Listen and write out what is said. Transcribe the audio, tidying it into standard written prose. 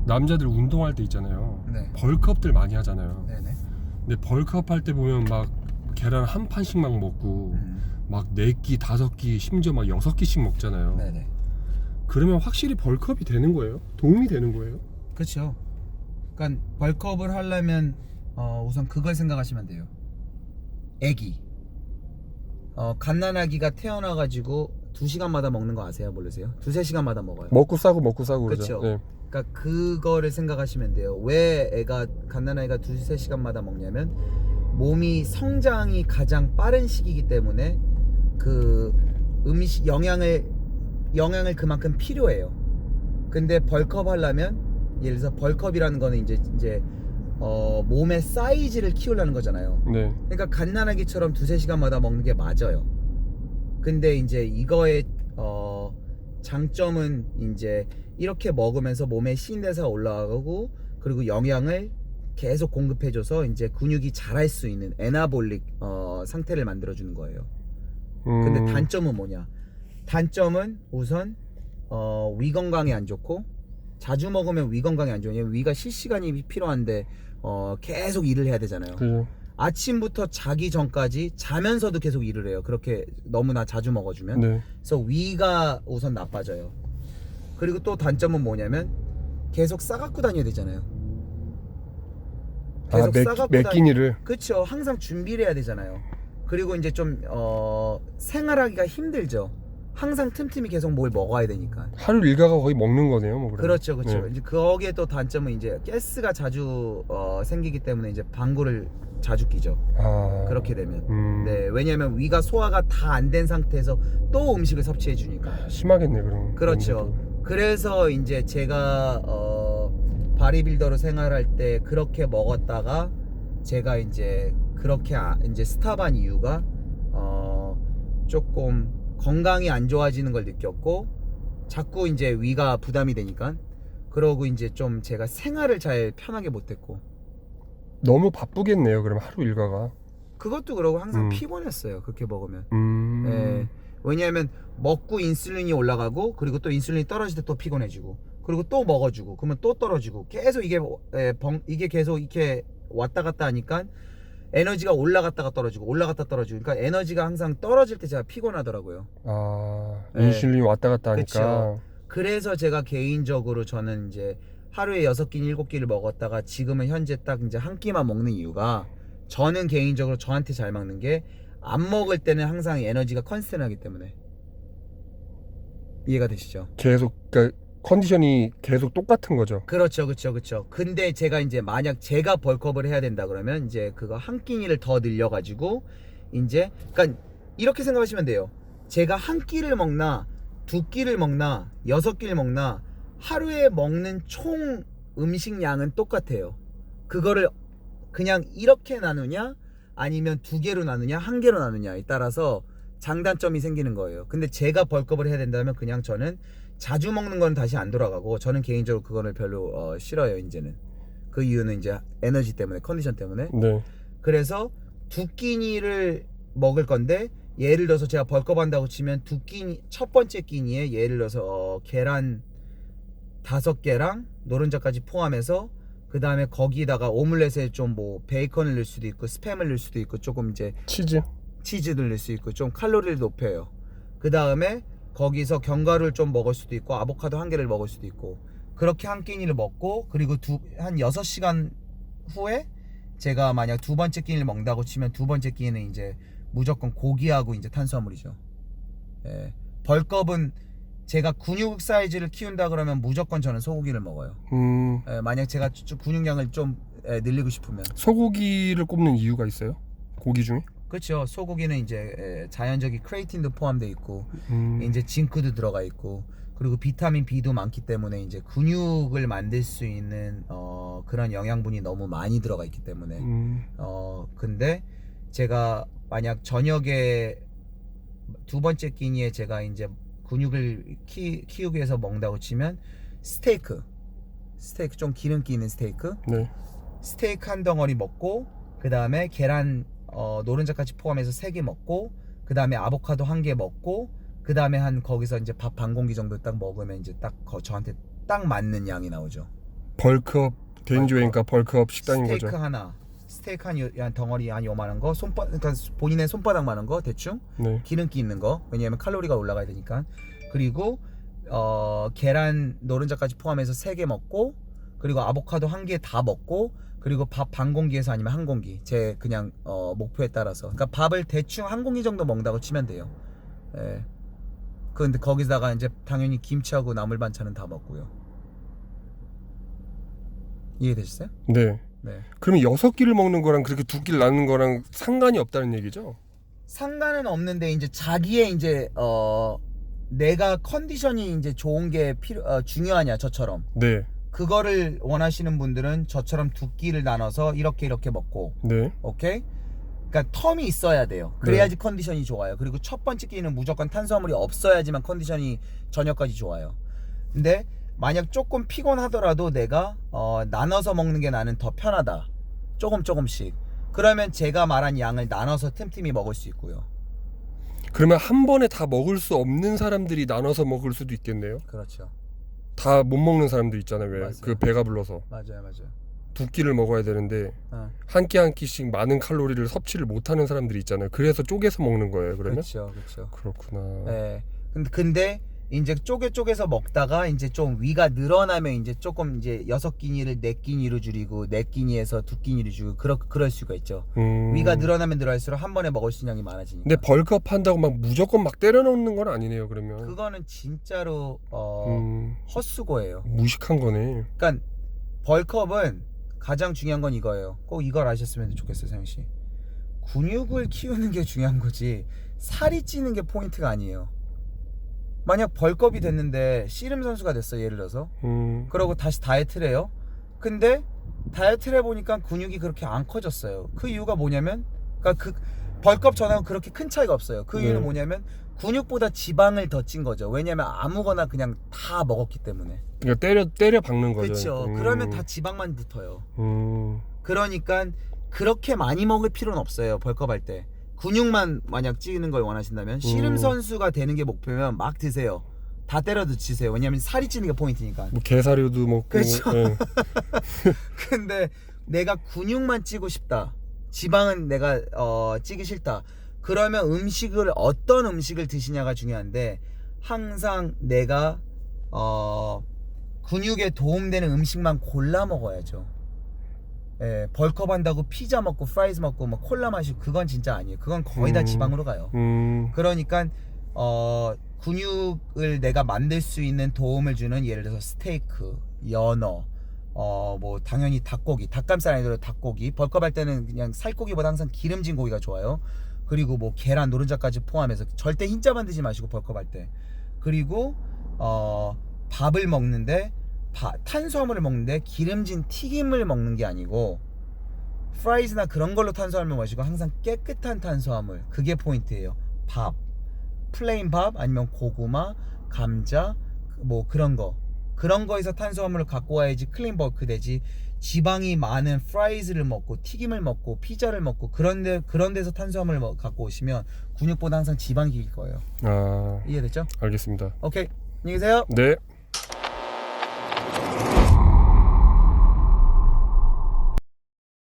남자들 운동할 때 있잖아요. 네. 벌크업들 많이 하잖아요. 네네. 근데 벌크업 할 때 보면 막 계란 한 판씩 막 먹고 막 4끼, 5끼, 심지어 막 6끼씩 먹잖아요. 네네. 그러면 확실히 벌크업이 되는 거예요? 도움이 되는 거예요? 그렇죠. 그러니까 벌크업을 하려면 우선 그걸 생각하시면 돼요. 애기. 갓난아기가 태어나가지고 2시간마다 먹는 거 아세요? 모르세요? 2-3시간마다 먹어요. 먹고 싸고 그러죠. 그쵸. 네. 그러니까 그거를 생각하시면 돼요. 왜 갓난아이가 2-3시간마다 먹냐면 몸이 성장이 가장 빠른 시기이기 때문에 그 음식 영양을 그만큼 필요해요. 근데 벌크업 하려면 예를 들어서 벌크업이라는 거는 이제 몸의 사이즈를 키우려는 거잖아요. 네. 그러니까 갓난아기처럼 2-3시간마다 먹는 게 맞아요. 근데 이제 이거의 장점은 이제 이렇게 먹으면서 몸의 신대사가 올라가고 그리고 영양을 계속 공급해줘서 이제 근육이 자랄 수 있는 에나볼릭 상태를 만들어주는 거예요. 근데 단점은 뭐냐? 단점은 우선 위 건강에 안 좋고, 자주 먹으면 위 건강에 안 좋아요. 위가 실시간이 필요한데 계속 일을 해야 되잖아요. 그죠. 아침부터 자기 전까지 자면서도 계속 일을 해요. 그렇게 너무나 자주 먹어주면. 네. 그래서 위가 우선 나빠져요. 그리고 또 단점은 뭐냐면 계속 싸갖고 다녀야 되잖아요. 계속 싸갖고 매끼니를. 그쵸. 항상 준비를 해야 되잖아요. 그리고 이제 좀 생활하기가 힘들죠. 항상 틈틈이 계속 뭘 먹어야 되니까. 하루 일과가 거의 먹는 거네요, 뭐. 그렇죠, 그렇죠. 네. 이제 거기에 또 단점은 이제 가스가 자주 생기기 때문에 이제 방구를 자주 끼죠. 그렇게 되면. 네, 왜냐면 위가 소화가 다 안 된 상태에서 또 음식을 섭취해 주니까. 심하겠네, 그럼. 그렇죠. 그래서 이제 제가 바디빌더로 생활할 때 그렇게 먹었다가 제가 이제 그렇게 이제 스탑한 이유가 조금 건강이 안 좋아지는 걸 느꼈고, 자꾸 이제 위가 부담이 되니까, 그러고 이제 좀 제가 생활을 잘 편하게 못했고. 너무 바쁘겠네요, 그럼 하루 일과가. 그것도 그러고 항상 피곤했어요, 그렇게 먹으면. 예. 왜냐하면 먹고 인슐린이 올라가고, 그리고 또 인슐린이 떨어질 때 또 피곤해지고, 그리고 또 먹어주고, 그러면 또 떨어지고, 계속 이게 계속 이렇게 왔다 갔다 하니까 에너지가 올라갔다가 떨어지고 올라갔다 떨어지고, 그러니까 에너지가 항상 떨어질 때 제가 피곤하더라고요. 인슐린이 왔다 갔다 하니까. 그쵸. 그래서 제가 개인적으로 저는 이제 하루에 6끼, 7끼를 먹었다가 지금은 현재 딱 이제 한 끼만 먹는 이유가, 저는 개인적으로 저한테 잘 맞는 게, 안 먹을 때는 항상 에너지가 컨스턴하기 때문에. 이해가 되시죠? 계속, 그러니까 컨디션이 계속 똑같은 거죠. 그렇죠, 그렇죠, 그렇죠. 근데 제가 이제 만약 제가 벌크업을 해야 된다 그러면 이제 그거 한 끼니를 더 늘려가지고 이제, 그러니까 이렇게 생각하시면 돼요. 제가 한 끼를 먹나 2끼를 먹나 6끼를 먹나 하루에 먹는 총 음식량은 똑같아요. 그거를 그냥 이렇게 나누냐 아니면 2개로 나누냐 1개로 나누냐에 따라서 장단점이 생기는 거예요. 근데 제가 벌크업을 해야 된다면 그냥 저는 자주 먹는 건 다시 안 돌아가고, 저는 개인적으로 그거를 별로 싫어요. 이제는 그 이유는 이제 에너지 때문에, 컨디션 때문에. 네. 그래서 2끼니를 먹을 건데, 예를 들어서 제가 벌크업 한다고 치면 첫 번째 끼니에 예를 들어서 계란 5개랑 노른자까지 포함해서, 그 다음에 거기다가 오믈렛에 좀 뭐 베이컨을 넣을 수도 있고 스팸을 넣을 수도 있고 조금 이제 치즈를 넣을 수 있고 좀 칼로리를 높여요. 그 다음에 거기서 견과류를 좀 먹을 수도 있고 아보카도 1개를 먹을 수도 있고, 그렇게 한 끼니를 먹고, 그리고 한 6시간 후에 제가 만약 2번째 끼니를 먹는다고 치면 2번째 끼니는 이제 무조건 고기하고 이제 탄수화물이죠. 예. 벌크업은 제가 근육 사이즈를 키운다 그러면 무조건 저는 소고기를 먹어요. 예, 만약 제가 근육량을 좀 늘리고 싶으면. 소고기를 꼽는 이유가 있어요? 고기 중에? 그렇죠. 소고기는 이제 자연적인 크레이틴도 포함되어 있고, 이제 징크도 들어가 있고, 그리고 비타민 B도 많기 때문에 이제 근육을 만들 수 있는 그런 영양분이 너무 많이 들어가 있기 때문에. 근데 제가 만약 저녁에 2번째 끼니에 제가 이제 근육을 키우기 위해서 먹는다고 치면 스테이크 좀 기름기 있는 스테이크. 네. 스테이크 한 덩어리 먹고, 그 다음에 계란 노른자까지 포함해서 3개 먹고, 그 다음에 아보카도 1개 먹고, 그 다음에 거기서 이제 밥 반 공기 정도 딱 먹으면 이제 딱 저한테 딱 맞는 양이 나오죠. 벌크업 개인주의니까 벌크업 식단인 스테이크 거죠. 하나, 스테이크 한 덩어리 한 요만한 거, 그러니까 본인의 손바닥 많은 거 대충 네. 기름기 있는 거, 왜냐하면 칼로리가 올라가야 되니까. 그리고 계란 노른자까지 포함해서 3개 먹고, 그리고 아보카도 1개 다 먹고, 그리고 밥 반 공기에서 아니면 한 공기, 제 그냥 목표에 따라서. 그러니까 밥을 대충 한 공기 정도 먹는다고 치면 돼요. 예. 근데 거기다가 이제 당연히 김치하고 나물 반찬은 다 먹고요. 이해되셨어요? 네. 네. 그러면 6끼를 먹는 거랑 그렇게 2끼를 나누는 거랑 상관이 없다는 얘기죠? 상관은 없는데 이제 자기의 이제 내가 컨디션이 이제 좋은 게 중요하냐, 저처럼. 네. 그거를 원하시는 분들은 저처럼 2끼를 나눠서 이렇게 먹고, 네. 오케이? 그러니까 텀이 있어야 돼요. 그래야지 컨디션이 좋아요. 그리고 첫 번째 끼는 무조건 탄수화물이 없어야지만 컨디션이 저녁까지 좋아요. 근데 만약 조금 피곤하더라도 내가 나눠서 먹는 게 나는 더 편하다, 조금씩, 그러면 제가 말한 양을 나눠서 틈틈이 먹을 수 있고요. 그러면 한 번에 다 먹을 수 없는 사람들이 나눠서 먹을 수도 있겠네요. 그렇죠. 다 못 먹는 사람들 있잖아요. 왜? 맞아요. 그 배가 불러서 맞아요. 2끼를 먹어야 되는데 한 끼 한 끼씩 많은 칼로리를 섭취를 못하는 사람들이 있잖아요. 그래서 쪼개서 먹는 거예요. 그러면? 그렇죠. 그렇구나. 네. 근데 이제 쪼개서 먹다가 이제 좀 위가 늘어나면 이제 조금 이제 6끼니를 4끼니로 줄이고 4끼니에서 2끼니로 줄이고 그럴 수가 있죠. 위가 늘어나면 늘어날수록 한 번에 먹을 수 있는 양이 많아지니까. 근데 벌크업 한다고 막 무조건 막 때려 넣는 건 아니네요. 그러면 그거는 진짜로 헛수고예요. 무식한 거네. 그러니까 벌크업은 가장 중요한 건 이거예요. 꼭 이걸 아셨으면 좋겠어요, 세영 씨. 근육을 키우는 게 중요한 거지 살이 찌는 게 포인트가 아니에요. 만약 벌크업이 됐는데 씨름 선수가 됐어, 예를 들어서. 그러고 다시 다이어트를 해요. 근데 다이어트를 해보니까 근육이 그렇게 안 커졌어요. 그 이유가 뭐냐면, 그러니까 그 벌크업 전하고 그렇게 큰 차이가 없어요. 그 이유는 뭐냐면 근육보다 지방을 더 찐 거죠. 왜냐면 아무거나 그냥 다 먹었기 때문에. 그러니까 때려 박는 거죠. 그렇죠. 그러면 다 지방만 붙어요. 그러니까 그렇게 많이 먹을 필요는 없어요, 벌크업 할 때. 근육만 만약 찌는 걸 원하신다면 씨름 선수가 되는 게 목표면 막 드세요. 다 때려 드세요. 왜냐면 살이 찌는 게 포인트니까. 뭐 게사료도 먹고. 그렇죠. 네. 근데 내가 근육만 찌고 싶다, 지방은 내가 찌기 싫다, 그러면 어떤 음식을 드시냐가 중요한데, 항상 내가 근육에 도움되는 음식만 골라 먹어야죠. 예, 벌크업 한다고 피자 먹고 프라이즈 먹고 뭐 콜라 마시고 그건 진짜 아니에요. 그건 거의 다 지방으로 가요. 그러니까 근육을 내가 만들 수 있는 도움을 주는, 예를 들어서 스테이크, 연어, 뭐 당연히 닭고기, 닭가슴살 아니더라도 닭고기. 벌크업 할 때는 그냥 살코기보다 항상 기름진 고기가 좋아요. 그리고 뭐 계란, 노른자까지 포함해서 절대 흰자만 드지 마시고, 벌크업 할 때. 그리고 밥을 먹는데 탄수화물을 먹는데 기름진 튀김을 먹는 게 아니고 프라이즈나 그런 걸로 탄수화물 마시고 항상 깨끗한 탄수화물, 그게 포인트예요. 밥, 플레인 밥, 아니면 고구마, 감자, 뭐 그런 거에서 탄수화물을 갖고 와야지 클린 벌크 되지. 지방이 많은 프라이즈를 먹고 튀김을 먹고 피자를 먹고 그런 데서 탄수화물을 갖고 오시면 근육보다 항상 지방이 길 거예요. 아, 이해됐죠? 알겠습니다. 오케이, 안녕히 계세요. 네.